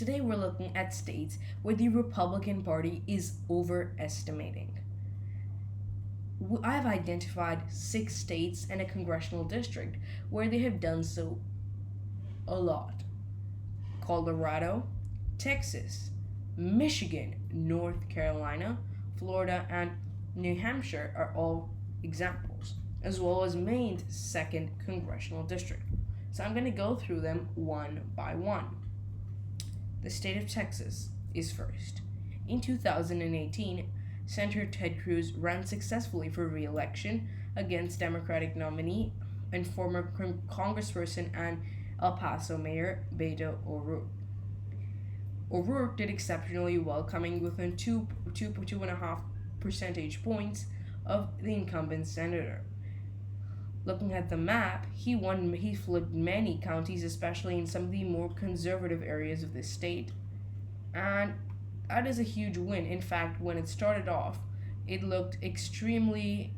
Today we're looking at states where the Republican Party is overestimating. I've identified 6 states and a congressional district where they have done so a lot: Colorado, Texas, Michigan, North Carolina, Florida, and New Hampshire are all examples, as well as Maine's 2nd congressional district. So I'm going to go through them one by one. The state of Texas is first. In 2018, Senator Ted Cruz ran successfully for re-election against Democratic nominee and former Congressperson and El Paso Mayor Beto O'Rourke. O'Rourke did exceptionally well, coming within 2.5 percentage points of the incumbent senator. Looking at the map, he flipped many counties, especially in some of the more conservative areas of the state. And that is a huge win. In fact, when it started off, it looked extremely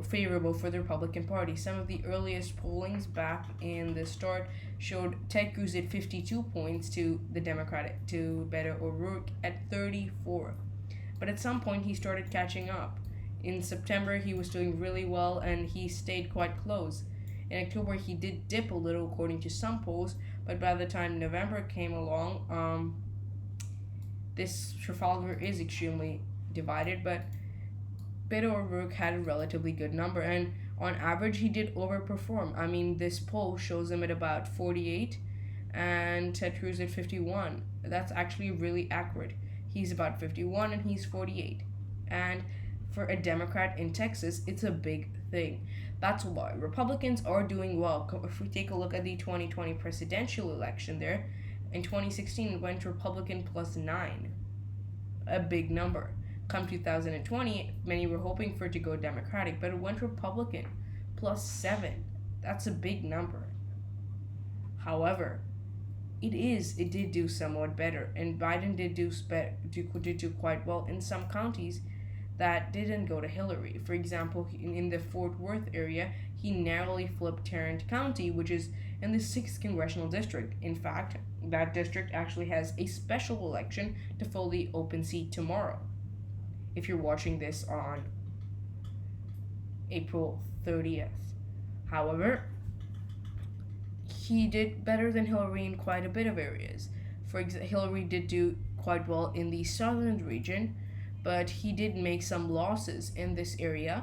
favorable for the Republican Party. Some of the earliest pollings back in the start showed Ted Cruz at 52 points to Beto O'Rourke at 34. But at some point, he started catching up. In September, he was doing really well, and he stayed quite close. In October, he did dip a little, according to some polls, but by the time November came along, this Trafalgar is extremely divided, but Beto O'Rourke had a relatively good number, and on average, he did overperform. I mean, this poll shows him at about 48, and Ted Cruz at 51. That's actually really accurate. He's about 51, and he's 48. And for a Democrat in Texas, it's a big thing. That's why Republicans are doing well. If we take a look at the 2020 presidential election there, in 2016 it went Republican plus 9. A big number. Come 2020, many were hoping for it to go Democratic, but it went Republican plus 7. That's a big number. However, it did do somewhat better, and Biden did do quite well in some counties that didn't go to Hillary. For example, in the Fort Worth area, he narrowly flipped Tarrant County, which is in the 6th congressional district. In fact, that district actually has a special election to fill the open seat tomorrow, if you're watching this on April 30th. However, he did better than Hillary in quite a bit of areas. For example, Hillary did do quite well in the southern region, but he did make some losses in this area,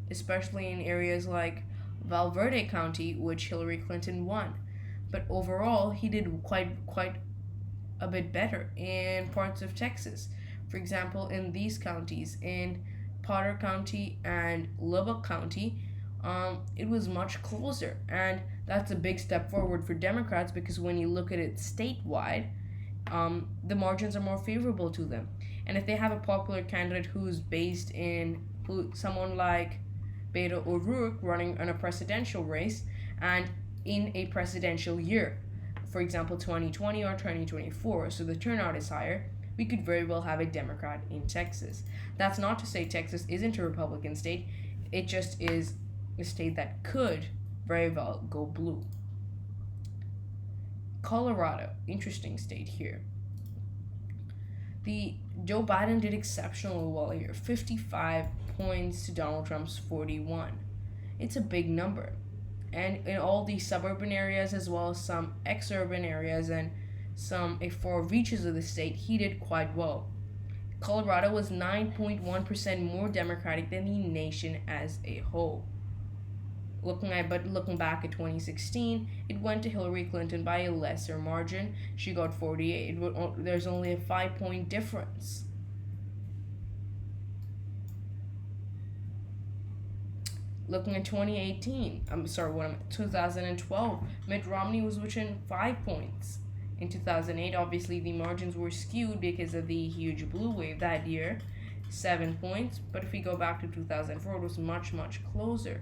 especially in areas like Valverde County, which Hillary Clinton won. But overall, he did quite a bit better in parts of Texas. For example, in these counties, in Potter County and Lubbock County, it was much closer. And that's a big step forward for Democrats, because when you look at it statewide, the margins are more favorable to them. And if they have a popular candidate who's someone like Beto O'Rourke running in a presidential race and in a presidential year, for example 2020 or 2024, so the turnout is higher, we could very well have a Democrat in Texas. That's not to say Texas isn't a Republican state, it just is a state that could very well go blue. Colorado, interesting state here. Joe Biden did exceptionally well here, 55 points to Donald Trump's 41. It's a big number. And in all the suburban areas, as well as some exurban areas and some far reaches of the state, he did quite well. Colorado was 9.1% more Democratic than the nation as a whole. Looking back at 2016, it went to Hillary Clinton by a lesser margin. She got 48. There's only a 5-point difference. Looking at 2012, Mitt Romney was within 5 points. In 2008, obviously the margins were skewed because of the huge blue wave that year, 7 points. But if we go back to 2004, it was much closer.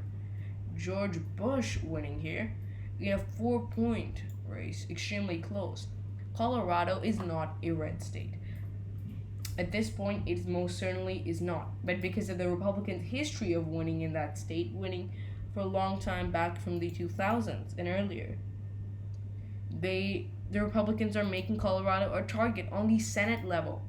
George Bush winning here. We have 4-point race, extremely close. Colorado is not a red state. At this point, it most certainly is not. But because of the Republicans' history of winning in that state, winning for a long time back from the 2000s and earlier, they the Republicans are making Colorado a target on the Senate level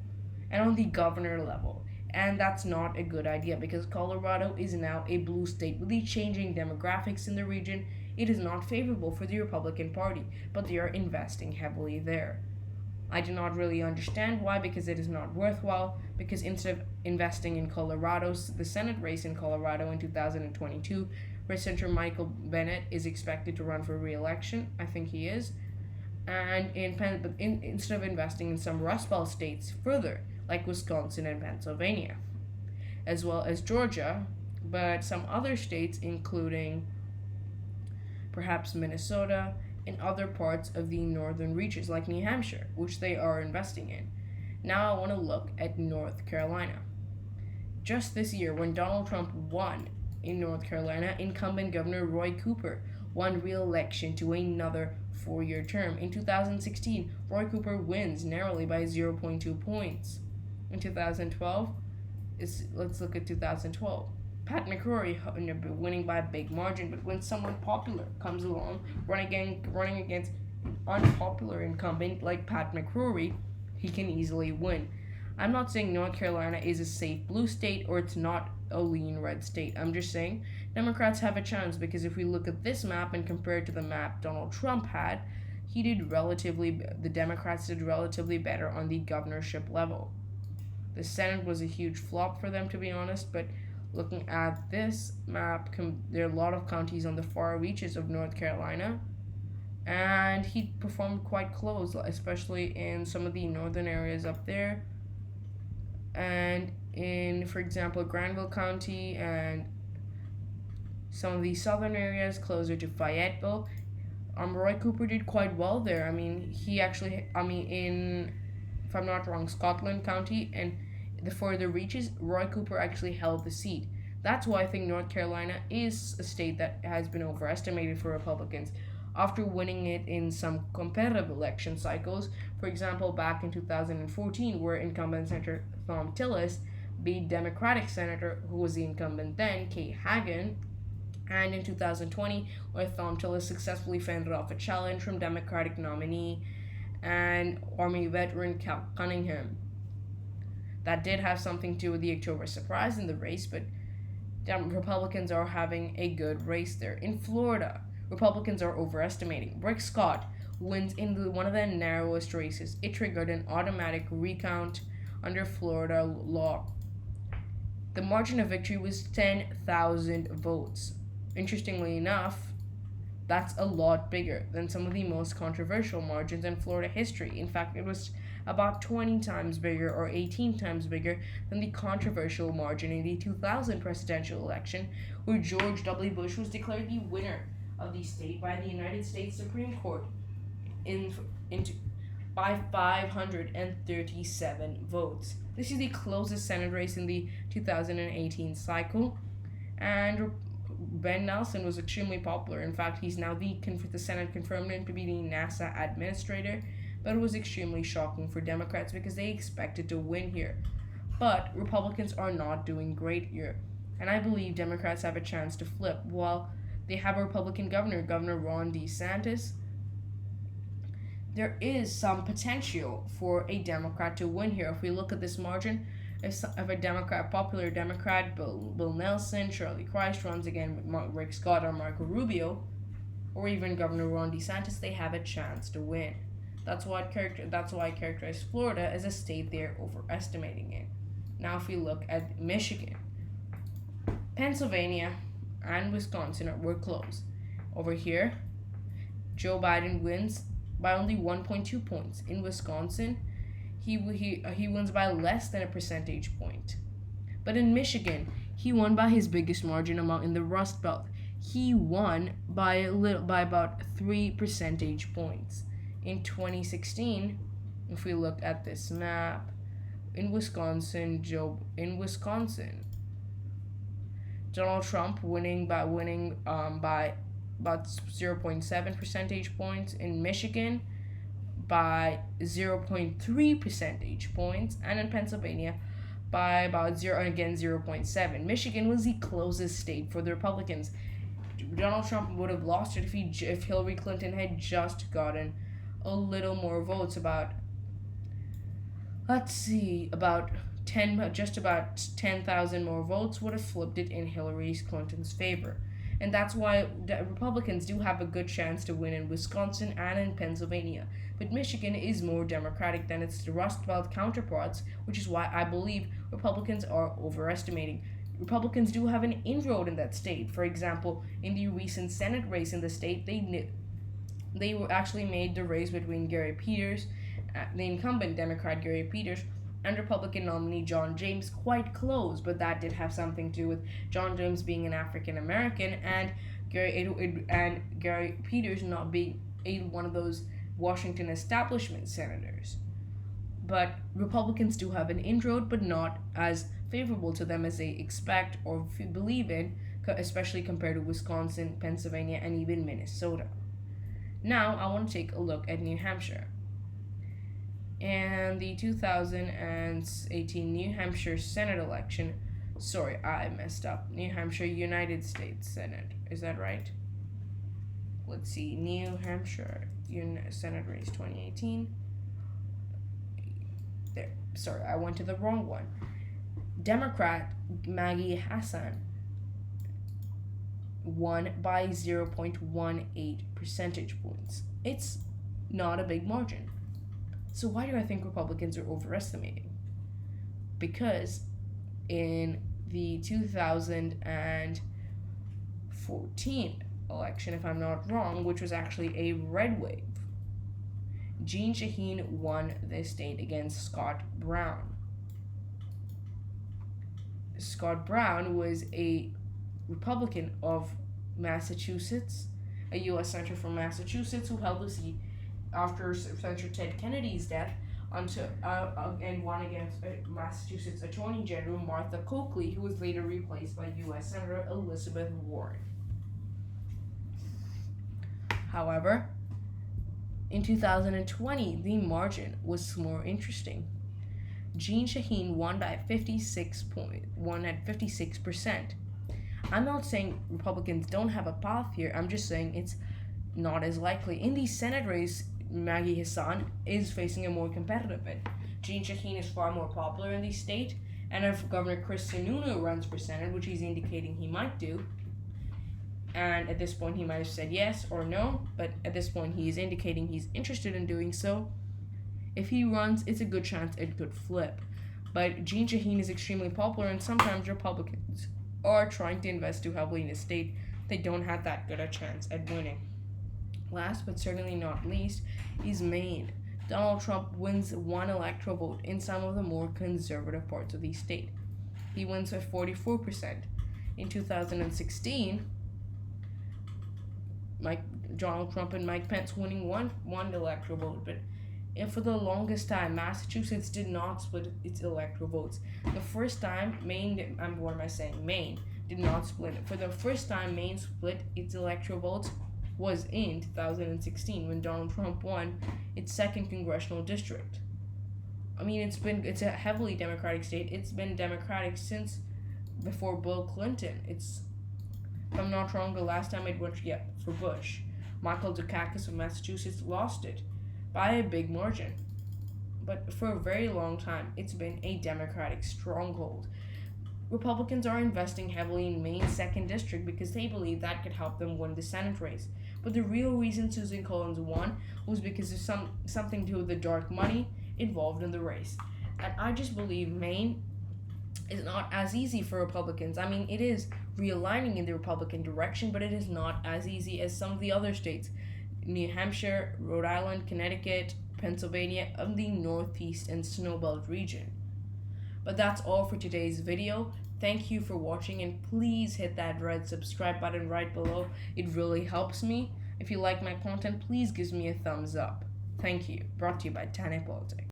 and on the governor level. And that's not a good idea because Colorado is now a blue state with the changing demographics in the region. It is not favorable for the Republican Party, but they are investing heavily there. I do not really understand why, because it is not worthwhile, because instead of investing in the Senate race in Colorado in 2022, where Senator Michael Bennet is expected to run for re-election, I think he is, and instead of investing in some Rust Belt states further, like Wisconsin and Pennsylvania, as well as Georgia, but some other states, including perhaps Minnesota and other parts of the northern reaches, like New Hampshire, which they are investing in. Now I want to look at North Carolina. Just this year, when Donald Trump won in North Carolina, incumbent Governor Roy Cooper won re-election to another 4-year term. In 2016, Roy Cooper wins narrowly by 0.2 points. In 2012, let's look at 2012. Pat McCrory winning by a big margin, but when someone popular comes along, running against an unpopular incumbent like Pat McCrory, he can easily win. I'm not saying North Carolina is a safe blue state or it's not a lean red state. I'm just saying Democrats have a chance, because if we look at this map and compare it to the map Donald Trump had, the Democrats did relatively better on the governorship level. The Senate was a huge flop for them, to be honest, but looking at this map, there are a lot of counties on the far reaches of North Carolina, and he performed quite close, especially in some of the northern areas up there, and in, for example, Granville County and some of the southern areas closer to Fayetteville. Roy Cooper did quite well there. In, if I'm not wrong, Scotland County and the further reaches, Roy Cooper actually held the seat. That's why I think North Carolina is a state that has been overestimated for Republicans after winning it in some competitive election cycles. For example, back in 2014, where incumbent Senator Thom Tillis beat Democratic Senator, who was the incumbent then, Kay Hagan, and in 2020, where Thom Tillis successfully fended off a challenge from Democratic nominee and Army veteran Cal Cunningham. That did have something to do with the October surprise in the race, but Republicans are having a good race there. In Florida, Republicans are overestimating. Rick Scott wins in one of the narrowest races. It triggered an automatic recount under Florida law. The margin of victory was 10,000 votes. Interestingly enough, that's a lot bigger than some of the most controversial margins in Florida history. In fact, it was about 20 times bigger or 18 times bigger than the controversial margin in the 2000 presidential election, where George W. Bush was declared the winner of the state by the United States Supreme Court by 537 votes. This is the closest Senate race in the 2018 cycle, and Ben Nelson was extremely popular. In fact, he's now the Senate confirmed him to be the NASA administrator, but it was extremely shocking for Democrats because they expected to win here. But Republicans are not doing great here, and I believe Democrats have a chance to flip. While they have a Republican Governor Ron DeSantis, there is some potential for a Democrat to win here. If we look at this margin, if a popular Democrat, Bill Nelson, Shirley Christ runs again with Rick Scott or Marco Rubio, or even Governor Ron DeSantis, they have a chance to win. That's why I characterize Florida as a state they're overestimating it. Now if we look at Michigan, Pennsylvania, and Wisconsin were close. Over here, Joe Biden wins by only 1.2 points. In Wisconsin, he wins by less than a percentage point. But in Michigan, he won by his biggest margin in the Rust Belt. He won by about 3 percentage points. In 2016, if we look at this map, in Wisconsin, Donald Trump winning by about 0.7 percentage points. In Michigan, by 0.3 percentage points, and in Pennsylvania by about 0.7. Michigan was the closest state for the Republicans. Donald Trump would have lost it if Hillary Clinton had just gotten a little more votes, about, let's see, just about 10,000 more votes would have flipped it in Hillary Clinton's favor. And that's why the Republicans do have a good chance to win in Wisconsin and in Pennsylvania. But Michigan is more Democratic than its Rust Belt counterparts, which is why I believe Republicans are overestimating. Republicans do have an inroad in that state. For example, in the recent Senate race in the state, they were actually made the race between Gary Peters, the incumbent Democrat Gary Peters, and Republican nominee John James quite close, but that did have something to do with John James being an African American and Gary Peters not being one of those Washington establishment senators. But Republicans do have an inroad, but not as favorable to them as they expect or believe in, especially compared to Wisconsin, Pennsylvania, and even Minnesota. Now, I want to take a look at New Hampshire. And the 2018 New Hampshire Senate election, sorry, I messed up. New Hampshire United States Senate, is that right? Let's see, New Hampshire Senate race 2018. There, sorry, I went to the wrong one. Democrat Maggie Hassan won by 0.18 percentage points. It's not a big margin. So why do I think Republicans are overestimating? Because in the 2014 election, if I'm not wrong, which was actually a red wave, Jeanne Shaheen won the state against Scott Brown. Scott Brown was a Republican of Massachusetts, a U.S. Senator from Massachusetts who held the seat after Senator Ted Kennedy's death and won against Massachusetts Attorney General Martha Coakley, who was later replaced by U.S. Senator Elizabeth Warren. However, in 2020, the margin was more interesting. Jeanne Shaheen won at 56%. I'm not saying Republicans don't have a path here. I'm just saying it's not as likely. In the Senate race, Maggie Hassan is facing a more competitive bid. Jeanne Shaheen is far more popular in the state, and if Governor Chris Sununu runs for Senate, which he's indicating he might do, and at this point he might have said yes or no, but at this point he is indicating he's interested in doing so. If he runs, it's a good chance it could flip. But Jeanne Shaheen is extremely popular, and sometimes Republicans are trying to invest too heavily in a state they don't have that good a chance at winning. Last but certainly not least is Maine. Donald Trump wins one electoral vote in some of the more conservative parts of the state. He wins by 44%. In 2016, Donald Trump and Mike Pence winning one electoral vote, but for the longest time, Massachusetts did not split its electoral votes. The first time, Maine did not split it. For the first time, Maine split its electoral votes was in 2016 when Donald Trump won its second congressional district. I mean, it's a heavily Democratic state. It's been Democratic since before Bill Clinton. If I'm not wrong, the last time it went for Bush. Michael Dukakis of Massachusetts lost it by a big margin. But for a very long time, it's been a Democratic stronghold. Republicans are investing heavily in Maine's 2nd District because they believe that could help them win the Senate race. But the real reason Susan Collins won was because of something to do with the dark money involved in the race. And I just believe Maine is not as easy for Republicans. I mean, it is realigning in the Republican direction, but it is not as easy as some of the other states. New Hampshire, Rhode Island, Connecticut, Pennsylvania, and the Northeast and Snowbelt region. But that's all for today's video. Thank you for watching, and please hit that red subscribe button right below. It really helps me. If you like my content, please give me a thumbs up. Thank you. Brought to you by Tane Politics.